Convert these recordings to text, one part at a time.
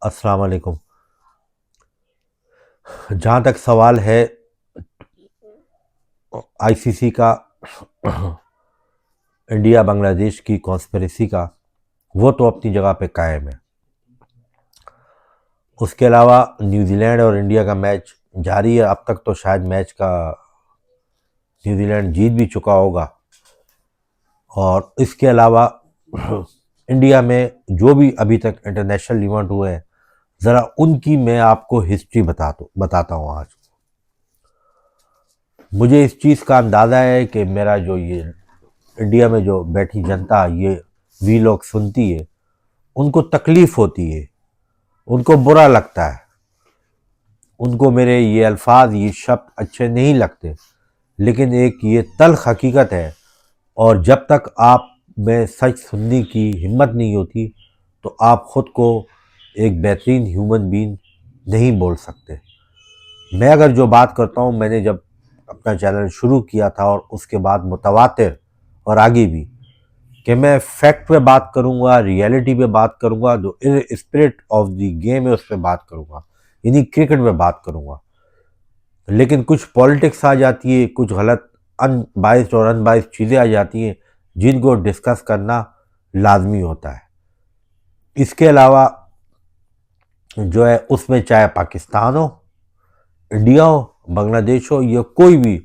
अस्सलाम वालेकुम। जहाँ तक सवाल है आईसीसी का इंडिया बांग्लादेश की कॉन्स्पिरेसी का, वो तो अपनी जगह पे कायम है। उसके अलावा न्यूजीलैंड और इंडिया का मैच जारी है। अब तक तो शायद मैच का न्यूजीलैंड जीत भी चुका होगा। और इसके अलावा इंडिया में जो भी अभी तक इंटरनेशनल इवेंट हुए हैं, ज़रा उनकी मैं आपको हिस्ट्री बताता हूँ आज। मुझे इस चीज़ का अंदाज़ा है कि मेरा जो ये इंडिया में जो बैठी जनता ये वी लोग सुनती है, उनको तकलीफ़ होती है, उनको बुरा लगता है, उनको मेरे ये अल्फाज ये शब्द अच्छे नहीं लगते। लेकिन एक ये तल्ख़ हकीकत है, और जब तक आप में सच सुनने की हिम्मत नहीं होती तो आप ख़ुद को एक बेहतरीन ह्यूमन बीइंग नहीं बोल सकते। मैं अगर जो बात करता हूँ, मैंने जब अपना चैनल शुरू किया था और उसके बाद मुतवातिर और आगे भी, कि मैं फैक्ट पे बात करूँगा, रियलिटी पे बात करूँगा, जो स्पिरिट ऑफ द गेम है उस पर बात करूँगा, यानी क्रिकेट पे बात करूँगा। लेकिन कुछ पॉलिटिक्स आ जाती है, कुछ गलत अनबाइस्ड और अनबाइस्ड चीज़ें आ जाती हैं जिनको डिस्कस करना लाजमी होता है। इसके अलावा जो है उसमें चाहे पाकिस्तान हो, इंडिया हो, बांग्लादेश हो, या कोई भी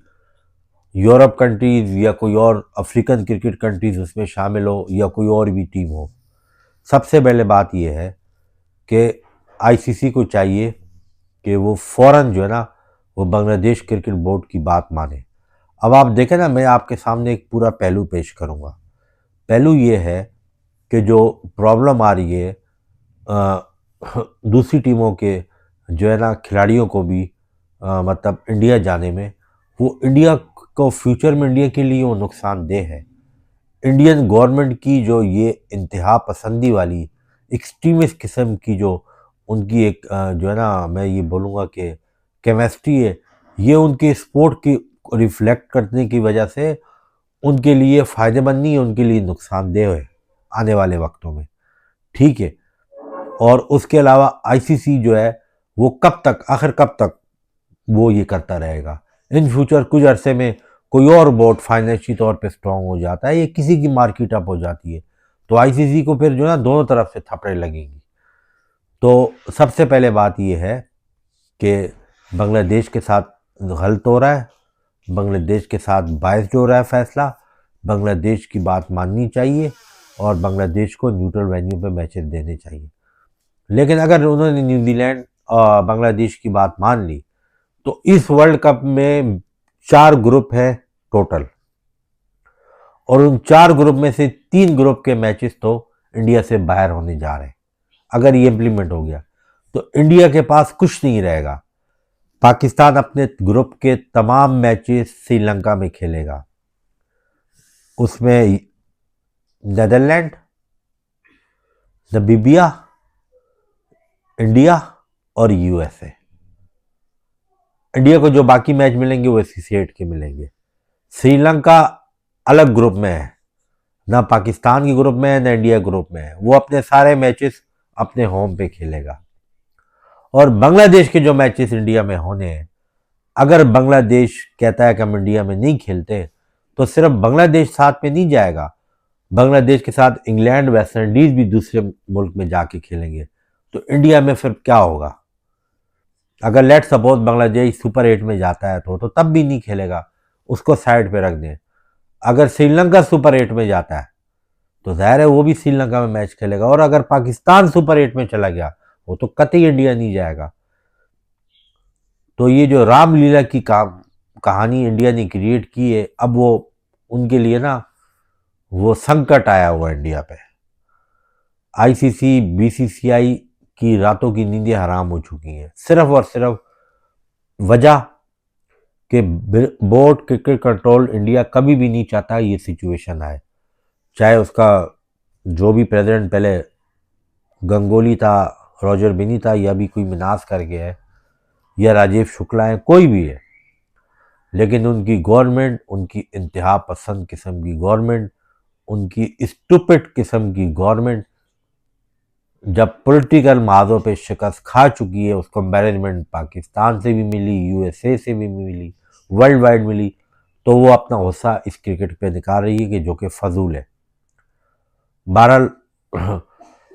यूरोप कंट्रीज़ या कोई और अफ्रीकन क्रिकेट कंट्रीज़ उसमें शामिल हो, या कोई और भी टीम हो, सबसे पहले बात यह है कि आईसीसी को चाहिए कि वो फ़ौरन जो है ना, वो बांग्लादेश क्रिकेट बोर्ड की बात माने। अब आप देखें ना, मैं आपके सामने एक पूरा पहलू पेश करूँगा। पहलू ये है कि जो प्रॉब्लम आ रही है दूसरी टीमों के जो है ना खिलाड़ियों को भी मतलब इंडिया जाने में, वो इंडिया को फ्यूचर में इंडिया के लिए वो नुकसानदेह है। इंडियन गवर्नमेंट की जो ये इंतहा पसंदी वाली एक्सट्रीमिस्ट किस्म की जो उनकी एक जो है ना, मैं ये बोलूँगा कि केमिस्ट्री है, ये उनके स्पोर्ट की रिफ्लेक्ट करने की वजह से उनके लिए फ़ायदेमंद नहीं है, उनके लिए नुकसानदेह है आने वाले वक्तों में। ठीक है। और उसके अलावा आईसीसी जो है वो कब तक, आखिर कब तक वो ये करता रहेगा। इन फ्यूचर कुछ अरसे में कोई और बोर्ड फाइनेंशियल तौर पे स्ट्रांग हो जाता है, ये किसी की मार्केट अप हो जाती है, तो आईसीसी को फिर जो है ना दोनों तरफ से थपड़े लगेंगी। तो सबसे पहले बात ये है कि बांग्लादेश के साथ गलत हो रहा है, बांग्लादेश के साथ बायस्ड हो रहा है फैसला, बांग्लादेश की बात माननी चाहिए और बांग्लादेश को न्यूट्रल वेन्यू पे मैचेस देने चाहिए। लेकिन अगर उन्होंने न्यूजीलैंड और बांग्लादेश की बात मान ली, तो इस वर्ल्ड कप में 4 ग्रुप है टोटल, और उन 4 ग्रुप में से 3 ग्रुप के मैचेस तो इंडिया से बाहर होने जा रहे हैं। अगर ये इम्प्लीमेंट हो गया तो इंडिया के पास कुछ नहीं रहेगा। पाकिस्तान अपने ग्रुप के तमाम मैचेस श्रीलंका में खेलेगा, उसमें नेदरलैंड, नमीबिया, इंडिया और यूएसए। इंडिया को जो बाकी मैच मिलेंगे वो एसोसिएट के मिलेंगे। श्रीलंका अलग ग्रुप में है, ना पाकिस्तान के ग्रुप में है ना इंडिया ग्रुप में है, वो अपने सारे मैचेस अपने होम पे खेलेगा। और बांग्लादेश के जो मैचेस इंडिया में होने हैं, अगर बांग्लादेश कहता है कि हम इंडिया में नहीं खेलते, तो सिर्फ बांग्लादेश साथ में नहीं जाएगा, बांग्लादेश के साथ इंग्लैंड, वेस्ट इंडीज भी दूसरे मुल्क में जाके खेलेंगे। तो इंडिया में फिर क्या होगा? अगर लेट सपोज बांग्लादेश सुपर 8 में जाता है तो तब भी नहीं खेलेगा, उसको साइड पे रख दें। अगर श्रीलंका सुपर 8 में जाता है तो ज़ाहिर है वो भी श्रीलंका में मैच खेलेगा, और अगर पाकिस्तान सुपर 8 में चला गया वो तो कतई इंडिया नहीं जाएगा। तो ये जो रामलीला की कहानी इंडिया ने क्रिएट की है, अब वो उनके लिए ना वो संकट आया हुआ इंडिया पे। आईसीसी, बीसीसीआई की रातों की नींदें हराम हो चुकी हैं, सिर्फ और सिर्फ वजह कि बोर्ड क्रिकेट कंट्रोल इंडिया कभी भी नहीं चाहता ये सिचुएशन आए। चाहे उसका जो भी प्रेसिडेंट पहले गंगोली था, रॉजर बिनी था, या भी कोई मिनास करके है, या राजीव शुक्ला है, कोई भी है, लेकिन उनकी गवर्नमेंट, उनकी इंतहा पसंद किस्म की गवर्नमेंट, उनकी स्टूपिड किस्म की गवर्नमेंट जब पॉलिटिकल माजों पे शिकस्त खा चुकी है, उसको मैनेजमेंट पाकिस्तान से भी मिली, यूएसए से भी मिली, वर्ल्ड वाइड मिली, तो वो अपना गुस्सा इस क्रिकेट पे निकाल रही है कि जो कि फजूल है। बहरहाल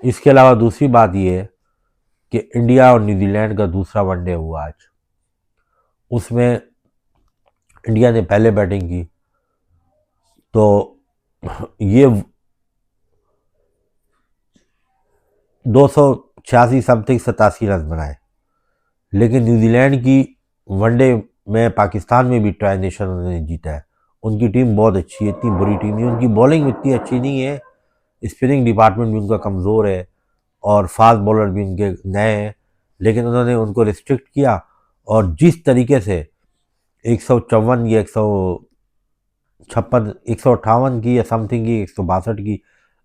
इसके अलावा दूसरी बात ये है कि इंडिया और न्यूजीलैंड का दूसरा वनडे हुआ आज। उसमें इंडिया ने पहले बैटिंग की तो ये 286 समथिंग 87 रन बनाए, लेकिन न्यूजीलैंड की वनडे में पाकिस्तान में भी ट्राई नेशन उन्होंने जीता है। उनकी टीम बहुत अच्छी है, इतनी बुरी टीम नहीं, उनकी बॉलिंग इतनी अच्छी नहीं है, स्पिनिंग डिपार्टमेंट भी उनका कमज़ोर है और फास्ट बॉलर भी उनके नए हैं, लेकिन उन्होंने उनको रिस्ट्रिक्ट किया और जिस तरीके से 154 या 156 158 की या समथिंग की 162 की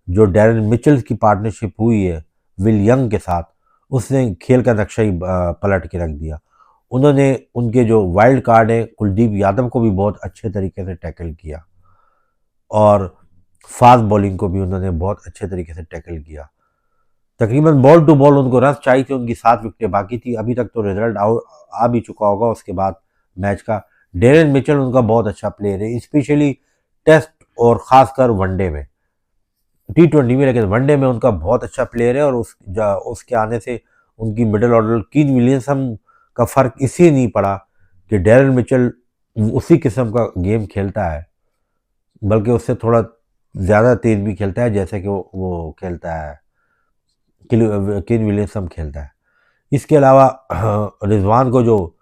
जो डैरन मिचेल्स की पार्टनरशिप हुई है विल यंग के साथ, उसने खेल का नक्शा ही पलट के रख दिया। उन्होंने उनके जो वाइल्ड कार्ड है कुलदीप यादव को भी बहुत अच्छे तरीके से टैकल किया और फास्ट बॉलिंग को भी उन्होंने बहुत अच्छे तरीके से टैकल किया। तकरीबन बॉल टू बॉल उनको रन चाहिए थे, उनकी 7 विकेटें बाकी थी। अभी तक तो रिजल्ट आ भी चुका होगा उसके बाद मैच का। डेरेन मिचेल उनका बहुत अच्छा प्लेयर है, स्पेशली टेस्ट और ख़ासकर वनडे में, T20 में, लेकिन वनडे में उनका बहुत अच्छा प्लेयर है। और उसके आने से उनकी मिडिल ऑर्डर कीन विलियमसन का फ़र्क इसलिए नहीं पड़ा कि डेरेन मिचेल उसी किस्म का गेम खेलता है, बल्कि उससे थोड़ा ज़्यादा तेज़ भी खेलता है, जैसे कि वो खेलता है केन विलियमसन खेलता है। इसके अलावा रिजवान को जो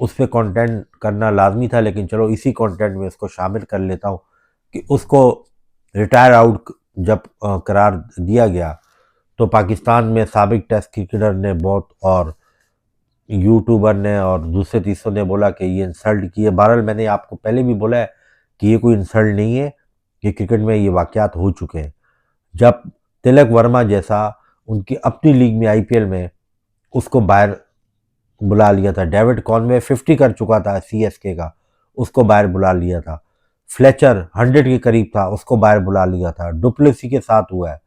उस पर कॉन्टेंट करना लाजमी था, लेकिन चलो इसी कॉन्टेंट में उसको शामिल कर लेता हूँ कि उसको रिटायर आउट जब करार दिया गया तो पाकिस्तान में साबिक टेस्ट क्रिकेटर ने बहुत, और यूट्यूबर ने और दूसरे तीसरों ने बोला कि ये इंसल्ट की है। बहरहाल मैंने आपको पहले भी बोला है कि ये कोई इंसल्ट नहीं है, कि क्रिकेट में ये वाक़यात हो चुके हैं। जब तिलक वर्मा जैसा उनकी अपनी लीग में आईपीएल में उसको बाहर बुला लिया था, डेविड कॉनवे 50 कर चुका था सीएसके का, उसको बाहर बुला लिया था। फ्लेचर 100 के करीब था, उसको बाहर बुला लिया था। डुप्लेसी के साथ हुआ है।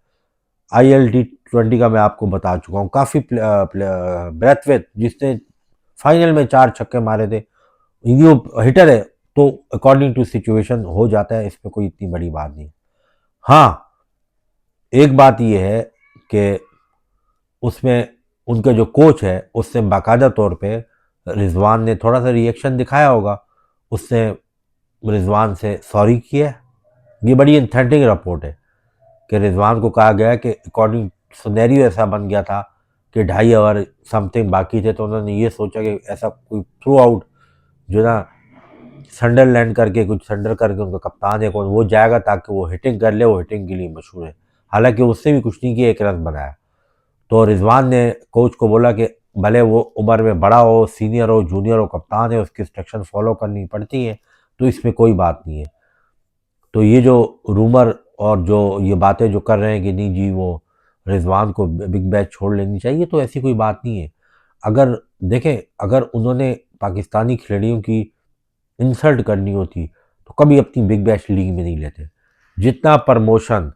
ILT20 का मैं आपको बता चुका हूँ। काफ़ी ब्रैथवेट जिसने फाइनल में 4 छक्के मारे थे, ये हिटर है, तो अकॉर्डिंग टू सिचुएशन हो जाता है, इसमें कोई इतनी बड़ी बात नहीं। हाँ, एक बात यह है कि उसमें उनका जो कोच है उसने बाकायदा तौर पे रिजवान ने थोड़ा सा रिएक्शन दिखाया होगा, उसने रिजवान से सॉरी किया। ये बड़ी इंथेंटिक रिपोर्ट है कि रिजवान को कहा गया कि अकॉर्डिंग सिनेरियो ऐसा बन गया था कि 2.5 ओवर समथिंग बाकी थे, तो उन्होंने ये सोचा कि ऐसा कोई थ्रू आउट जो ना संडरलैंड करके कुछ संडर करके उनका कप्तान है कौन, वो जाएगा ताकि वो हिटिंग कर ले, वो हिटिंग के लिए मशहूर है। हालांकि उससे भी कुछ नहीं किया, 1 रन बनाया। तो रिजवान ने कोच को बोला कि भले वो उम्र में बड़ा हो, सीनियर हो, जूनियर हो, कप्तान है, उसकी इंस्ट्रक्शन फॉलो करनी पड़ती है, तो इसमें कोई बात नहीं है। तो ये जो रूमर और जो ये बातें जो कर रहे हैं कि नहीं जी वो रिजवान को बिग बैश छोड़ लेनी चाहिए, तो ऐसी कोई बात नहीं है। अगर देखें, अगर उन्होंने पाकिस्तानी खिलाड़ियों की इंसल्ट करनी होती तो कभी अपनी बिग बैश लीग में नहीं लेते। जितना प्रमोशन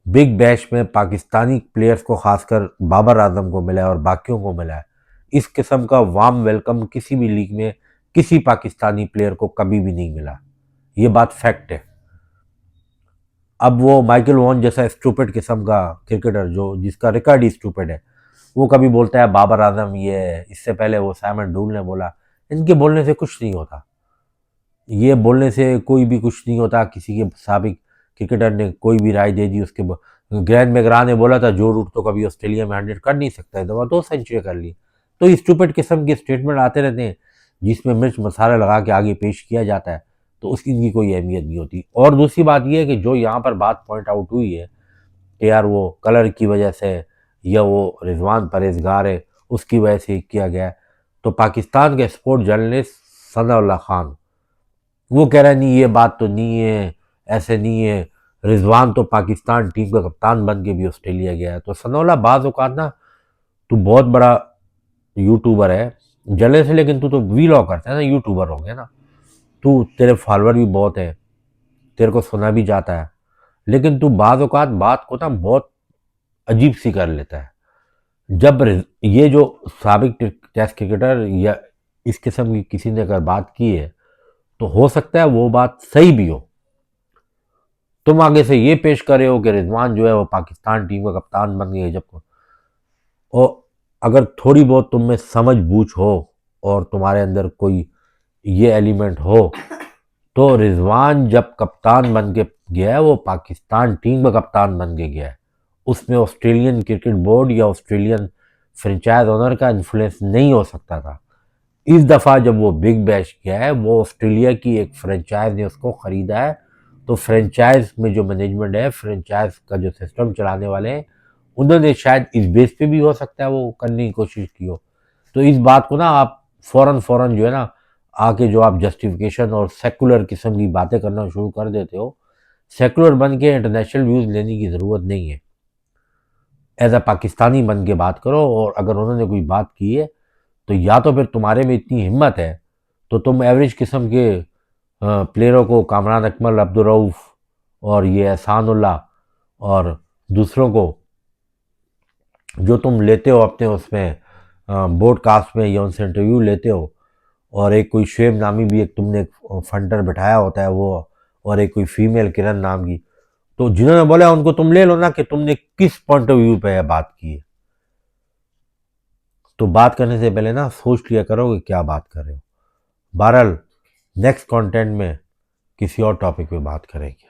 बिग बैश में पाकिस्तानी प्लेयर्स को, खासकर बाबर आजम को मिला है और बाकियों को मिला है, इस किस्म का वार्म वेलकम किसी भी लीग में किसी पाकिस्तानी प्लेयर को कभी भी नहीं मिला। ये बात फैक्ट है। अब वो माइकल वॉन जैसा स्टूपिड किस्म का क्रिकेटर जो जिसका रिकॉर्ड ही स्टूपिड है, वो कभी बोलता है बाबर आजम ये है, इससे पहले वो साइमन डूल ने बोला। इनके बोलने से कुछ नहीं होता, ये बोलने से कोई भी कुछ नहीं होता। किसी के साबिक क्रिकेटर ने कोई भी राय दे दी, उसके ग्रैंड मैगरा ने बोला था जो रूट तो कभी ऑस्ट्रेलिया में 100 कर नहीं सकता है, दवा 2 सेंचुरी कर ली। तो इस स्टूपिड किस्म के स्टेटमेंट आते रहते हैं जिसमें मिर्च मसाला लगा के आगे पेश किया जाता है, तो उसकी इनकी कोई अहमियत नहीं होती। और दूसरी बात यह है कि जो यहाँ पर बात पॉइंट आउट हुई है कि यार वो कलर की वजह से या वो रिजवान परहेजगार है उसकी वजह से किया गया है, तो पाकिस्तान के स्पोर्ट जर्नलिस्ट सनाउल्लाह खान वो कह रहा है नहीं ये बात तो नहीं है, ऐसे नहीं है, रिजवान तो पाकिस्तान टीम का कप्तान बन के भी ऑस्ट्रेलिया गया है। तो सनौला बाज़ औक़ात ना, तू बहुत बड़ा यूट्यूबर है जले से, लेकिन तू तो वीलॉग करता है ना, यूट्यूबर हो गया ना तू, तेरे फॉलोअर भी बहुत है, तेरे को सुना भी जाता है, लेकिन तू बाज़ औक़ात बात को ना बहुत अजीब सी कर लेता है। जब ये जो साबिक टेस्ट क्रिकेटर या इस किस्म की किसी ने अगर बात की है तो हो सकता है वो बात सही भी हो। तुम आगे से ये पेश कर रहे हो कि रिजवान जो है वो पाकिस्तान टीम का कप्तान बन गए, जब और अगर थोड़ी बहुत तुम में समझ बूझ हो और तुम्हारे अंदर कोई ये एलिमेंट हो तो रिजवान जब कप्तान बन के गया है वो पाकिस्तान टीम का कप्तान बन के गया है। उसमें ऑस्ट्रेलियन क्रिकेट बोर्ड या ऑस्ट्रेलियन फ्रेंचाइज ओनर का इन्फ्लुएंस नहीं हो सकता था। इस दफ़ा जब वो बिग बैश गया है वो ऑस्ट्रेलिया की एक फ्रेंचाइज ने उसको ख़रीदा है, तो फ्रेंचाइज में जो मैनेजमेंट है, फ्रेंचाइज का जो सिस्टम चलाने वाले हैं, उन्होंने शायद इस बेस पे भी हो सकता है वो करने की कोशिश की हो। तो इस बात को ना आप फ़ौरन जो है ना आके जो आप जस्टिफिकेशन और सेकुलर किस्म की बातें करना शुरू कर देते हो, सेकुलर बन के इंटरनेशनल व्यूज़ लेने की ज़रूरत नहीं है। एज अ पाकिस्तानी बन के बात करो, और अगर उन्होंने कोई बात की है तो या तो फिर तुम्हारे में इतनी हिम्मत है तो तुम एवरेज किस्म के प्लेयरों को, कामरान अकमल, अब्दुल रऊफ़ और ये एहसानुल्लाह और दूसरों को जो तुम लेते हो अपने उसमें ब्रॉडकास्ट में या उनसे इंटरव्यू लेते हो, और एक कोई शुएब नामी भी एक तुमने फंटर बिठाया होता है वो, और एक कोई फीमेल किरण नाम की, तो जिन्होंने बोला उनको तुम ले लो ना कि तुमने किस पॉइंट ऑफ व्यू पे बात की है। तो बात करने से पहले ना सोच लिया करो कि क्या बात कर रहे हो। बहरहाल नेक्स्ट कंटेंट में किसी और टॉपिक पे बात करेंगे।